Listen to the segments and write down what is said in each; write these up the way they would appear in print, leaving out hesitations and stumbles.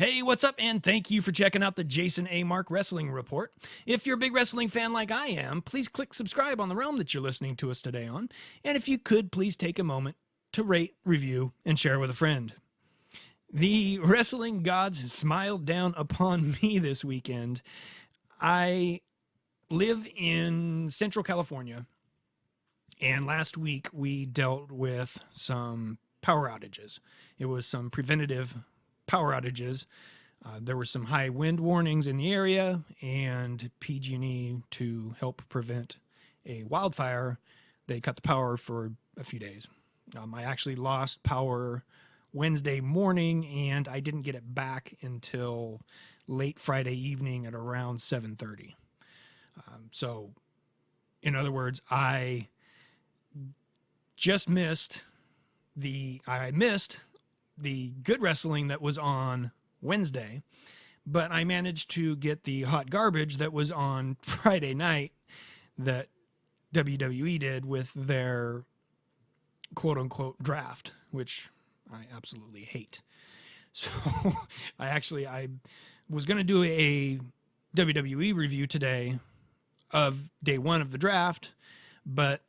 Hey, what's up? And thank you for checking out the Jason A. Mark Wrestling Report. If you're a big wrestling fan like I am, please click subscribe on the realm that you're listening to us today on. And if you could, please take a moment to rate, review, and share with a friend. The wrestling gods smiled down upon me this weekend. I live in Central California, and last week we dealt with some power outages. It was some preventative power outages. There were some high wind warnings in the area, and PG&E, to help prevent a wildfire, they cut the power for a few days. I actually lost power Wednesday morning, and I didn't get it back until late Friday evening at around 7:30. So, in other words, I missed the good wrestling that was on Wednesday, but I managed to get the hot garbage that was on Friday night that WWE did with their quote unquote draft, which I absolutely hate. So I was going to do a WWE review today of day one of the draft, but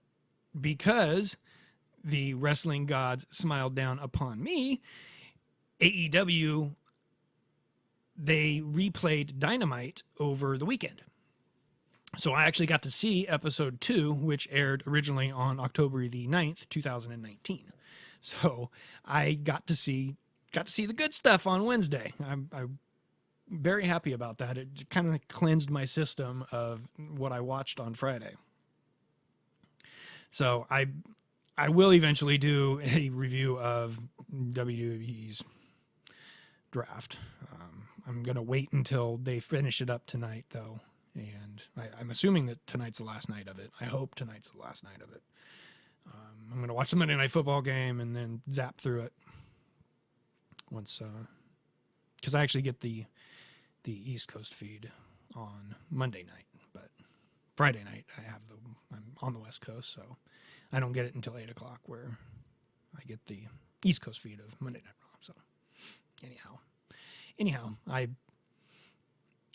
because the wrestling gods smiled down upon me, AEW, they replayed Dynamite over the weekend. So I actually got to see episode 2, which aired originally on October the 9th, 2019. So I got to see the good stuff on Wednesday. I'm very happy about that. It kind of cleansed my system of what I watched on Friday. So I will eventually do a review of WWE's draft. I'm going to wait until they finish it up tonight, though. And I'm assuming that tonight's the last night of it. I hope tonight's the last night of it. I'm going to watch the Monday Night Football game and then zap through it once, because I actually get the East Coast feed on Monday night, but Friday night I'm on the West Coast, so I don't get it until 8 o'clock, where I get the East Coast feed of Monday Night Raw. So anyhow,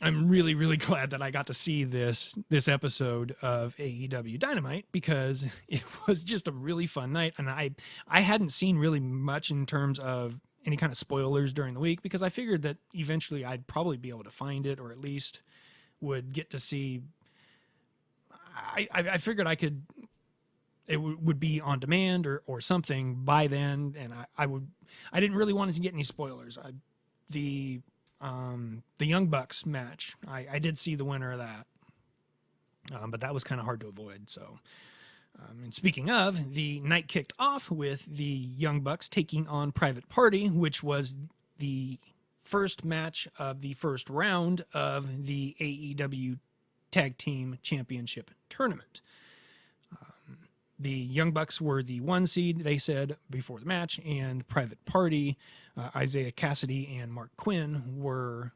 I'm really, really glad that I got to see this episode of AEW Dynamite, because it was just a really fun night. And I hadn't seen really much in terms of any kind of spoilers during the week, because I figured that eventually I'd probably be able to find it, or at least would get to see. I figured it would be on demand or something by then, and I didn't really want to get any spoilers. The Young Bucks match, I did see the winner of that, but that was kind of hard to avoid. So, and speaking of, the night kicked off with the Young Bucks taking on Private Party, which was the first match of the first round of the AEW Tag Team Championship Tournament. The Young Bucks were the 1 seed, they said, before the match, and Private Party, Isaiah Cassidy and Mark Quinn, were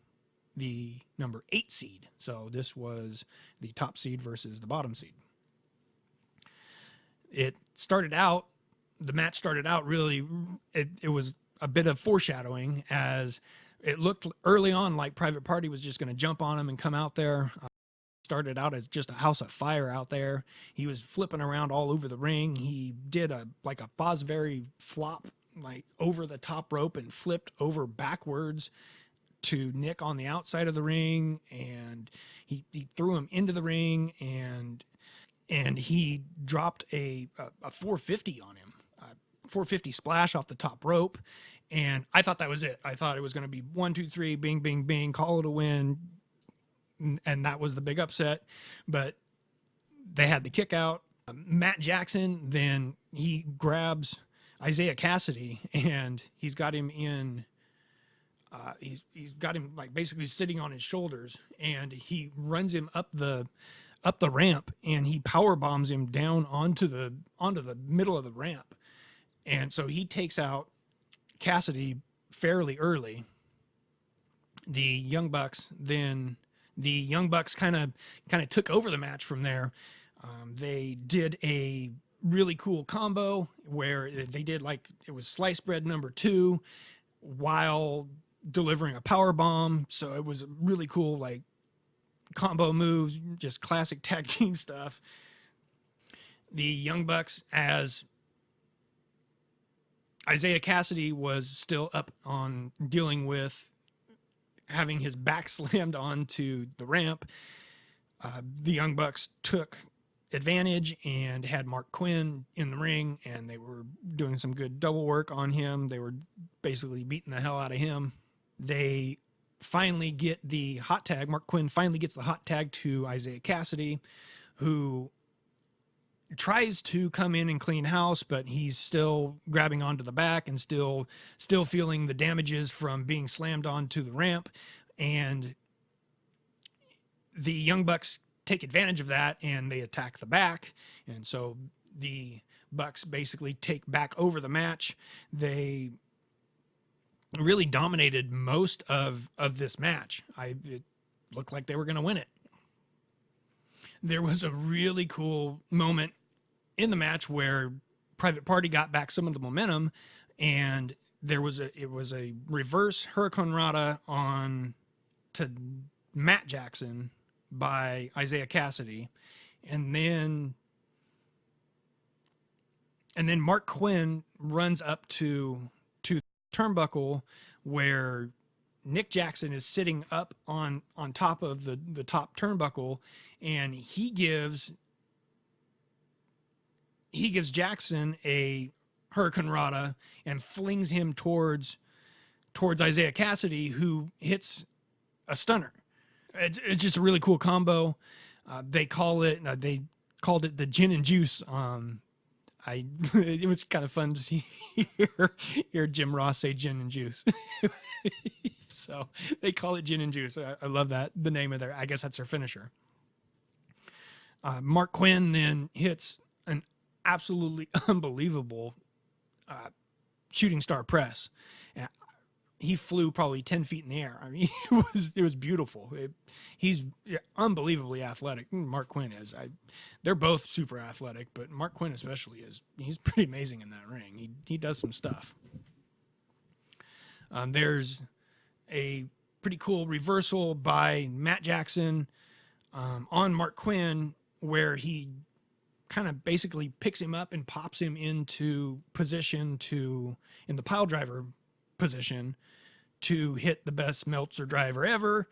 the number 8 seed. So this was the top seed versus the bottom seed. The match started out really, it was a bit of foreshadowing, as it looked early on like Private Party was just going to jump on him and come out there. Started out as just a house of fire out there. He was flipping around all over the ring. He did a Fosbury flop, like over the top rope, and flipped over backwards to Nick on the outside of the ring, and he threw him into the ring, and he dropped a 450 on him, a 450 splash off the top rope. And I thought that was it. I thought it was going to be 1, 2, 3, bing, bing, bing, call it a win. And that was the big upset. But they had the kick out. Matt Jackson, then he grabs Isaiah Cassidy, and he's got him in, he's got him like basically sitting on his shoulders, and he runs him up the ramp, and he power bombs him down onto the middle of the ramp. And so he takes out Cassidy fairly early. The Young Bucks kind of took over the match from there. They did a really cool combo where they did, like, it was sliced bread number 2, while delivering a power bomb. So it was really cool, like combo moves, just classic tag team stuff. The Young Bucks, as Isaiah Cassidy was still up on dealing with having his back slammed onto the ramp, the Young Bucks took advantage and had Mark Quinn in the ring, and they were doing some good double work on him. They were basically beating the hell out of him. They finally get the hot tag. Mark Quinn finally gets the hot tag to Isaiah Cassidy, who tries to come in and clean house, but he's still grabbing onto the back and still feeling the damages from being slammed onto the ramp. And the Young Bucks take advantage of that, and they attack the back. And so the Bucks basically take back over the match. They really dominated most of this match. It looked like they were going to win it. There was a really cool moment in the match where Private Party got back some of the momentum, and it was a reverse Hurricane Rana on to Matt Jackson by Isaiah Cassidy, and then Mark Quinn runs up to the turnbuckle where Nick Jackson is sitting up on top of the top turnbuckle, and he gives Jackson a Hurricane Rana and flings him towards Isaiah Cassidy, who hits a stunner. It's just a really cool combo. They called it the gin and juice. It was kind of fun to hear Jim Ross say gin and juice. So they call it gin and juice. I love that, the name of their, I guess that's their finisher. Mark Quinn then hits an absolutely unbelievable shooting star press. And he flew probably 10 feet in the air. I mean, it was beautiful. He's unbelievably athletic. Mark Quinn is. They're both super athletic, but Mark Quinn especially is. He's pretty amazing in that ring. He does some stuff. There's a pretty cool reversal by Matt Jackson on Mark Quinn, where he kind of basically picks him up and pops him into position in the pile driver position to hit the best Meltzer driver ever.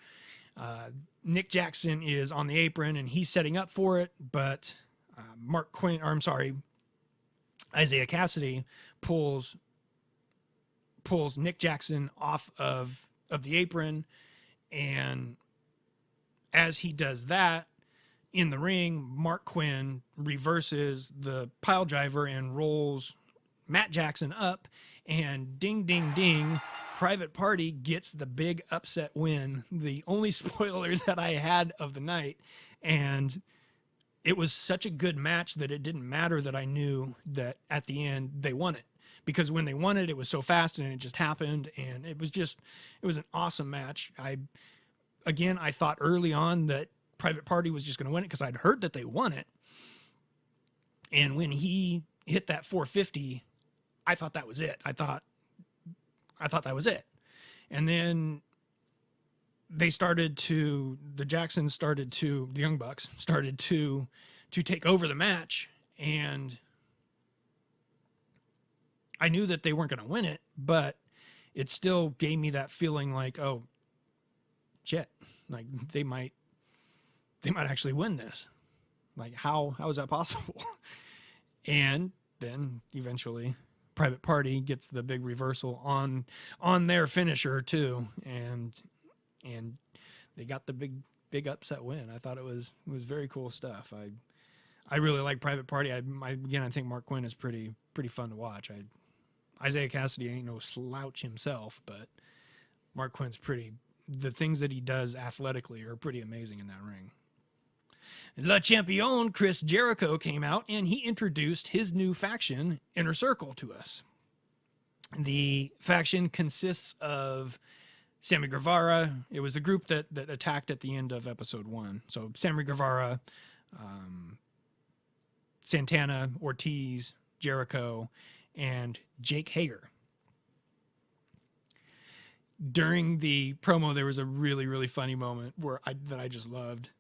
Nick Jackson is on the apron and he's setting up for it, but Isaiah Cassidy pulls Nick Jackson off of the apron, and as he does that, in the ring, Mark Quinn reverses the pile driver and rolls Matt Jackson up, and ding, ding, ding, Private Party gets the big upset win, the only spoiler that I had of the night. And it was such a good match that it didn't matter that I knew that at the end they won it, because when they won it, it was so fast and it just happened. And it was an awesome match. I thought early on that Private Party was just going to win it because I'd heard that they won it. And when he hit that 450, I thought that was it. I thought that was it. And then the Young Bucks started to take over the match, and I knew that they weren't going to win it, but it still gave me that feeling like, oh shit, like they might actually win this. Like, how is that possible? And then eventually Private Party gets the big reversal on their finisher too, and they got the big upset win. I thought it was very cool stuff. I really like Private Party. I think Mark Quinn is pretty fun to watch. Isaiah Cassidy ain't no slouch himself, but Mark Quinn's the things that he does athletically are pretty amazing in that ring. Le Champion, Chris Jericho, came out and he introduced his new faction, Inner Circle, to us. The faction consists of Sammy Guevara. It was a group that attacked at the end of episode 1. So Sammy Guevara, Santana, Ortiz, Jericho, and Jake Hager. during the promo, there was a really, really funny moment that I just loved.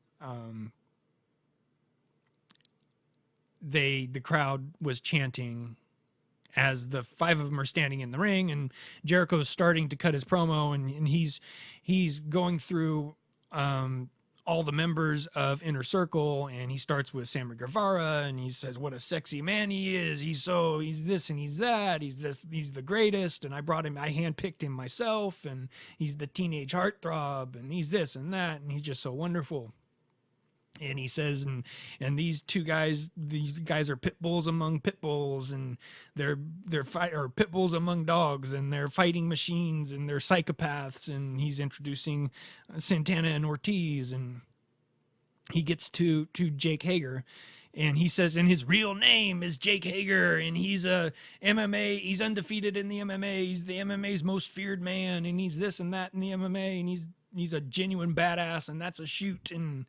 The crowd was chanting as the five of them are standing in the ring, and Jericho's starting to cut his promo, and he's going through all the members of Inner Circle, and he starts with Sammy Guevara, and he says what a sexy man he is. He's this and he's that. He's the greatest, and I handpicked him myself, and he's the teenage heartthrob, and he's this and that, and he's just so wonderful. And he says, and these guys are pit bulls among pit bulls, and they're pit bulls among dogs, and they're fighting machines, and they're psychopaths. And he's introducing Santana and Ortiz, and he gets to Jake Hager, and he says, and his real name is Jake Hager, and he's a MMA, he's undefeated in the MMA, he's the MMA's most feared man, and he's this and that in the MMA, and he's a genuine badass, and that's a shoot. And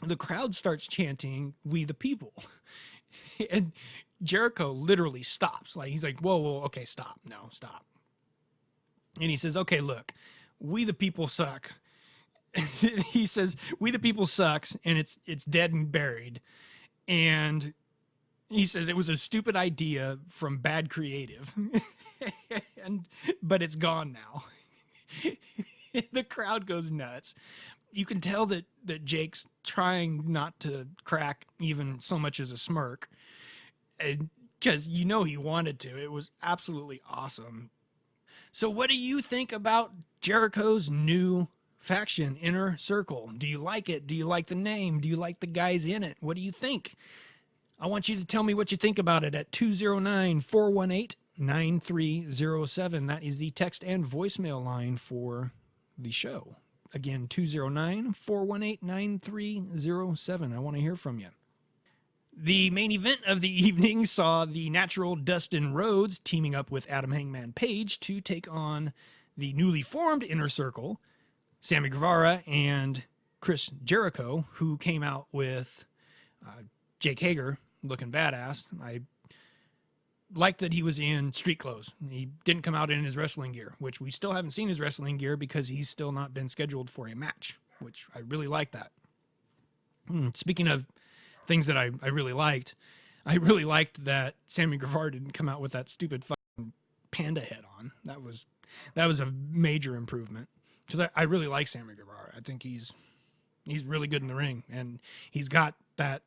the crowd starts chanting, "We the people." And Jericho literally stops. Like, he's like, whoa, okay, stop. No, stop. And he says, okay, look, we the people suck. He says, we the people sucks, and it's dead and buried. And he says it was a stupid idea from bad creative. But it's gone now. The crowd goes nuts. You can tell that Jake's trying not to crack even so much as a smirk, because he wanted to. It was absolutely awesome. So what do you think about Jericho's new faction, Inner Circle? Do you like it? Do you like the name? Do you like the guys in it? What do you think? I want you to tell me what you think about it at 209-418-9307. That is the text and voicemail line for the show. Again, 209-418-9307. I want to hear from you. The main event of the evening saw the Natural Dustin Rhodes teaming up with Adam Hangman Page to take on the newly formed Inner Circle, Sammy Guevara and Chris Jericho, who came out with Jake Hager looking badass. I liked that he was in street clothes. He didn't come out in his wrestling gear, which we still haven't seen his wrestling gear because he's still not been scheduled for a match, which I really like that. Speaking of things that I really liked that Sammy Guevara didn't come out with that stupid fucking panda head on. That was a major improvement, because I really like Sammy Guevara. I think he's really good in the ring, and he's got that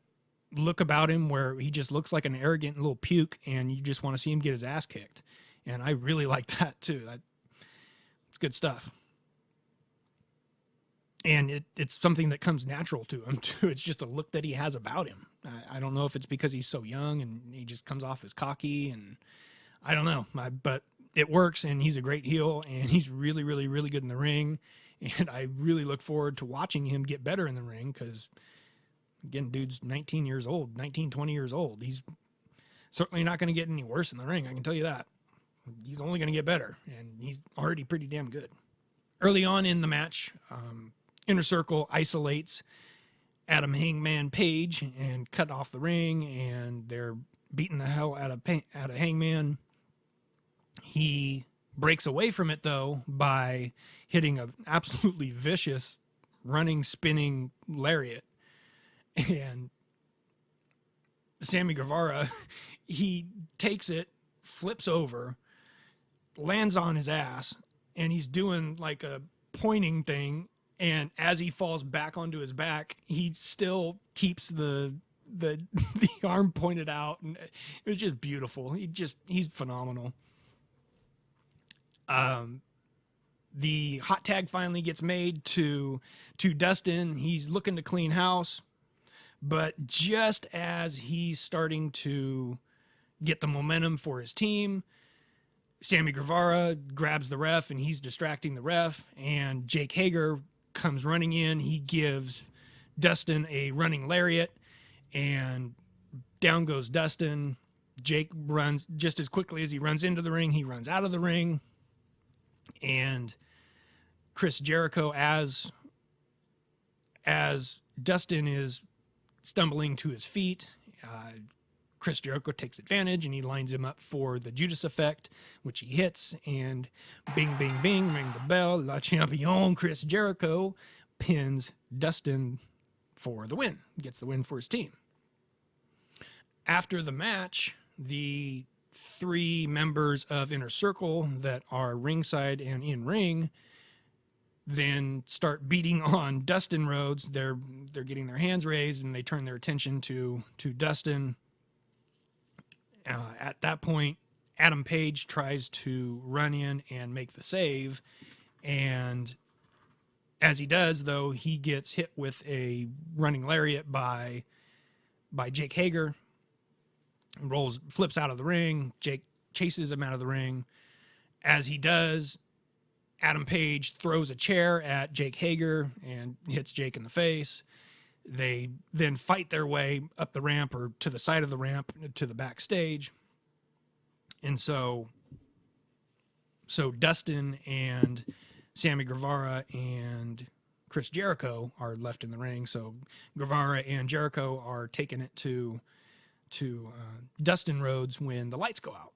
look about him where he just looks like an arrogant little puke, and you just want to see him get his ass kicked. And I really like that too. It's good stuff. And it's something that comes natural to him too. It's just a look that he has about him. I don't know if it's because he's so young and he just comes off as cocky, and I don't know, but it works, and he's a great heel, and he's really, really, really good in the ring. And I really look forward to watching him get better in the ring, because again, dude's 20 years old. He's certainly not going to get any worse in the ring, I can tell you that. He's only going to get better, and he's already pretty damn good. Early on in the match, Inner Circle isolates Adam Hangman Page and cut off the ring, and they're beating the hell out of Hangman. He breaks away from it, though, by hitting an absolutely vicious running, spinning lariat. And Sammy Guevara, he takes it, flips over, lands on his ass, and he's doing like a pointing thing. And as he falls back onto his back, he still keeps the arm pointed out, and it was just beautiful. He's phenomenal. The hot tag finally gets made to Dustin. He's looking to clean house, but just as he's starting to get the momentum for his team, Sammy Guevara grabs the ref, and he's distracting the ref, and Jake Hager comes running in. He gives Dustin a running lariat, and down goes Dustin. Jake runs just as quickly as he runs into the ring. He runs out of the ring, and Chris Jericho, as Dustin is stumbling to his feet, Chris Jericho takes advantage and he lines him up for the Judas effect, which he hits, and bing, bing, bing, ring the bell. La Champion Chris Jericho pins Dustin for the win, gets the win for his team. After the match, the 3 members of Inner Circle that are ringside and in ring then start beating on Dustin Rhodes. They're getting their hands raised and they turn their attention to Dustin. At that point, Adam Page tries to run in and make the save, and as he does, though, he gets hit with a running lariat by Jake Hager. Flips out of the ring. Jake chases him out of the ring. As he does, Adam Page throws a chair at Jake Hager and hits Jake in the face. They then fight their way up the ramp or to the side of the ramp to the backstage. And so Dustin and Sammy Guevara and Chris Jericho are left in the ring. So Guevara and Jericho are taking it to Dustin Rhodes when the lights go out.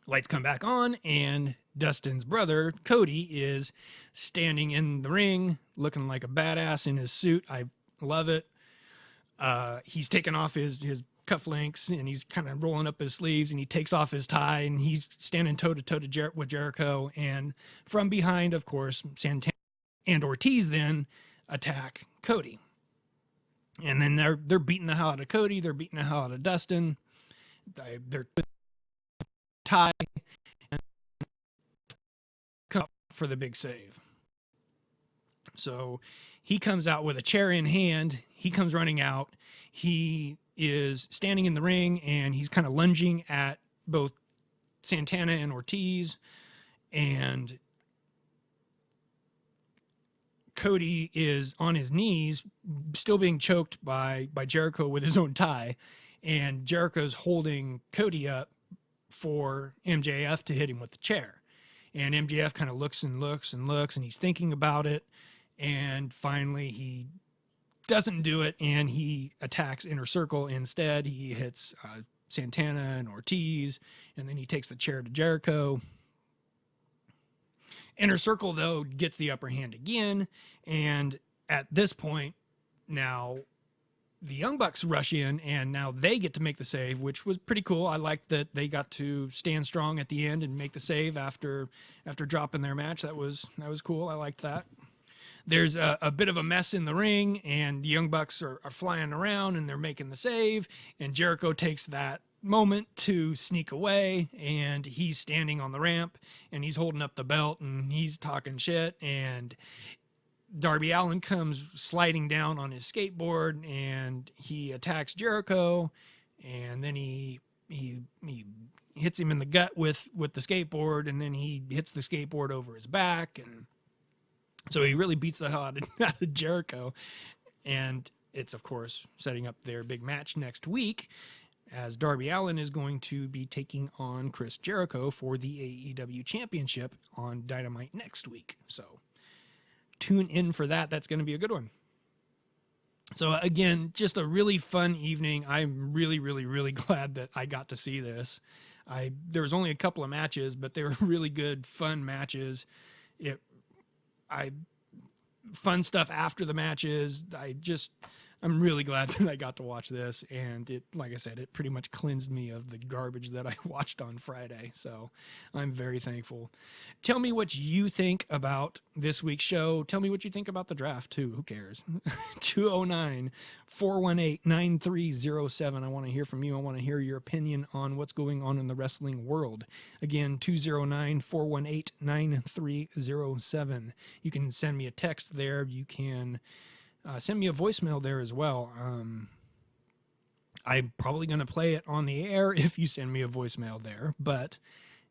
Lights come back on, and Dustin's brother, Cody, is standing in the ring looking like a badass in his suit. I love it. He's taken off his cufflinks, and he's kind of rolling up his sleeves, and he takes off his tie, and he's standing toe-to-toe with Jericho. And from behind, of course, Santana and Ortiz then attack Cody. And then they're beating the hell out of Cody. They're beating the hell out of Dustin. They're tie and come up for the big save. So he comes out with a chair in hand. He comes running out. He is standing in the ring and he's kind of lunging at both Santana and Ortiz. And Cody is on his knees, still being choked by Jericho with his own tie. And Jericho's holding Cody up for MJF to hit him with the chair. And MJF kind of looks and looks and looks, and he's thinking about it. And finally, he doesn't do it, and he attacks Inner Circle instead. He hits Santana and Ortiz, and then he takes the chair to Jericho. Inner Circle, though, gets the upper hand again, and at this point, now the Young Bucks rush in, and now they get to make the save, which was pretty cool. I liked that they got to stand strong at the end and make the save after dropping their match. That was cool. I liked that. There's a bit of a mess in the ring, and the Young Bucks are flying around, and they're making the save, and Jericho takes that moment to sneak away, and he's standing on the ramp, and he's holding up the belt, and he's talking shit, and Darby Allin comes sliding down on his skateboard, and he attacks Jericho, and then he hits him in the gut with the skateboard, and then he hits the skateboard over his back, and so he really beats the hell out of Jericho. And it's, of course, setting up their big match next week, as Darby Allin is going to be taking on Chris Jericho for the AEW Championship on Dynamite next week. So tune in for that. That's going to be a good one. So again, just a really fun evening. I'm really, really, really glad that I got to see this. There was only a couple of matches, but they were really good, fun matches. Fun stuff after the matches. I'm really glad that I got to watch this, and it, like I said, it pretty much cleansed me of the garbage that I watched on Friday. So I'm very thankful. Tell me what you think about this week's show. Tell me what you think about the draft too. Who cares? 209-418-9307. I want to hear from you. I want to hear your opinion on what's going on in the wrestling world. Again, 209-418-9307. You can send me a text there. You can send me a voicemail there as well. I'm probably going to play it on the air if you send me a voicemail there, but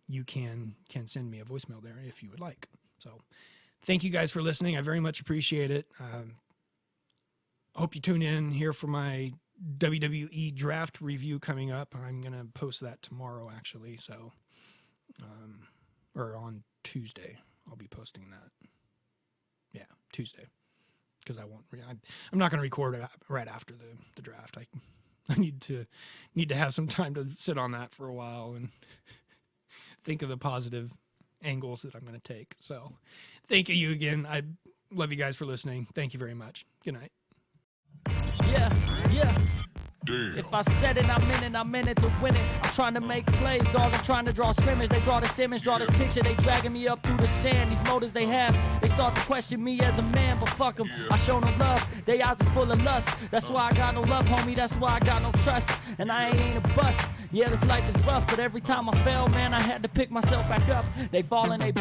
you can send me a voicemail there if you would like. So thank you guys for listening. I very much appreciate it. Hope you tune in here for my WWE draft review coming up. I'm going to post that tomorrow, actually. So, or on Tuesday, I'll be posting that. Yeah, Tuesday. Because I'm not going to record it right after the draft. I need to have some time to sit on that for a while and think of the positive angles that I'm going to take. So thank you again. I love you guys for listening. Thank you very much. Good night. Yeah. Damn. If I said it, I'm in it to win it. I'm trying to make plays, dog. I'm trying to draw scrimmage. They draw the Simmons, draw this picture. They dragging me up through the sand. These motives they have, they start to question me as a man. But fuck them, I show no love. They eyes is full of lust. That's why I got no love, homie. That's why I got no trust. And I ain't a bust. Yeah, this life is rough, but every time I fell, man, I had to pick myself back up. They ballin', they